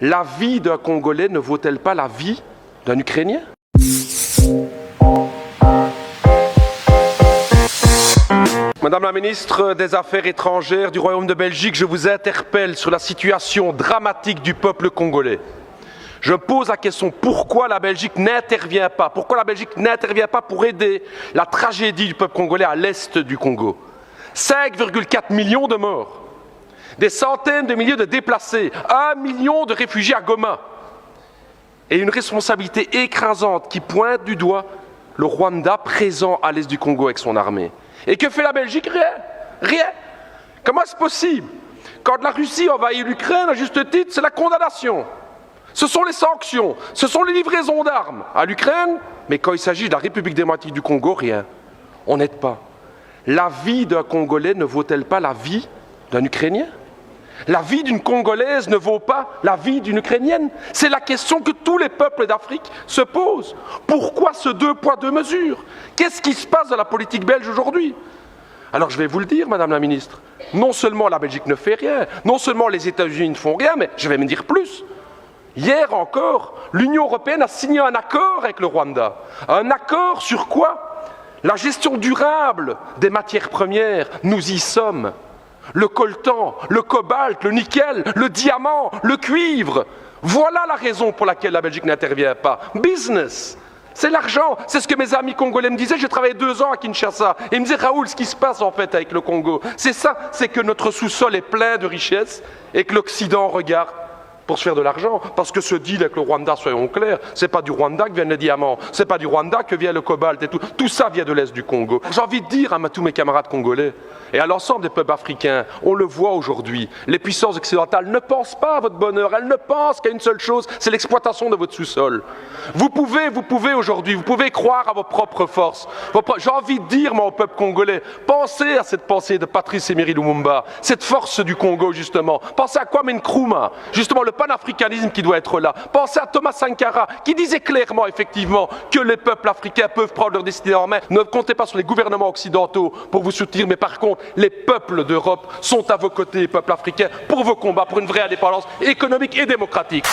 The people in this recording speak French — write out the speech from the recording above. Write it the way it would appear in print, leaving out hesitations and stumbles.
La vie d'un Congolais ne vaut-elle pas la vie d'un Ukrainien? Madame la ministre des Affaires étrangères du Royaume de Belgique, je vous interpelle sur la situation dramatique du peuple congolais. Je pose la question, pourquoi la Belgique n'intervient pas? Pourquoi la Belgique n'intervient pas pour aider la tragédie du peuple congolais à l'est du Congo? 5,4 millions de morts, des centaines de milliers de déplacés, 1 million de réfugiés à Goma, et une responsabilité écrasante qui pointe du doigt le Rwanda présent à l'est du Congo avec son armée. Et que fait la Belgique? Rien. Rien. Comment est-ce possible? Quand la Russie envahit l'Ukraine, à juste titre, c'est la condamnation. Ce sont les sanctions, ce sont les livraisons d'armes à l'Ukraine, mais quand il s'agit de la République démocratique du Congo, rien. On n'aide pas. La vie d'un Congolais ne vaut-elle pas la vie d'un Ukrainien? La vie d'une Congolaise ne vaut pas la vie d'une Ukrainienne? C'est la question que tous les peuples d'Afrique se posent. Pourquoi ce 2 poids 2 mesures? Qu'est-ce qui se passe dans la politique belge aujourd'hui? Alors je vais vous le dire, Madame la Ministre, non seulement la Belgique ne fait rien, non seulement les États-Unis ne font rien, mais je vais me dire plus. Hier encore, l'Union européenne a signé un accord avec le Rwanda. Un accord sur quoi? La gestion durable des matières premières, nous y sommes. Le coltan, le cobalt, le nickel, le diamant, le cuivre. Voilà la raison pour laquelle la Belgique n'intervient pas. Business, c'est l'argent. C'est ce que mes amis congolais me disaient. J'ai travaillé 2 ans à Kinshasa. Et ils me disaient, Raoul, ce qui se passe en fait avec le Congo, c'est ça, c'est que notre sous-sol est plein de richesses et que l'Occident regarde pour se faire de l'argent, parce que ce deal avec le Rwanda, soyons clairs, c'est pas du Rwanda que viennent les diamants, c'est pas du Rwanda que vient le cobalt et tout. Tout ça vient de l'Est du Congo. J'ai envie de dire à tous mes camarades congolais et à l'ensemble des peuples africains, on le voit aujourd'hui, les puissances occidentales ne pensent pas à votre bonheur, elles ne pensent qu'à une seule chose, c'est l'exploitation de votre sous-sol. Vous pouvez aujourd'hui, vous pouvez croire à vos propres forces. J'ai envie de dire, moi, au peuple congolais, pensez à cette pensée de Patrice Emery Lumumba, cette force du Congo, justement. Pensez à Kwame Nkrumah, justement, le panafricanisme qui doit être là. Pensez à Thomas Sankara, qui disait clairement, effectivement, que les peuples africains peuvent prendre leur destinée en main. Ne comptez pas sur les gouvernements occidentaux pour vous soutenir, mais par contre, les peuples d'Europe sont à vos côtés, les peuples africains, pour vos combats, pour une vraie indépendance économique et démocratique.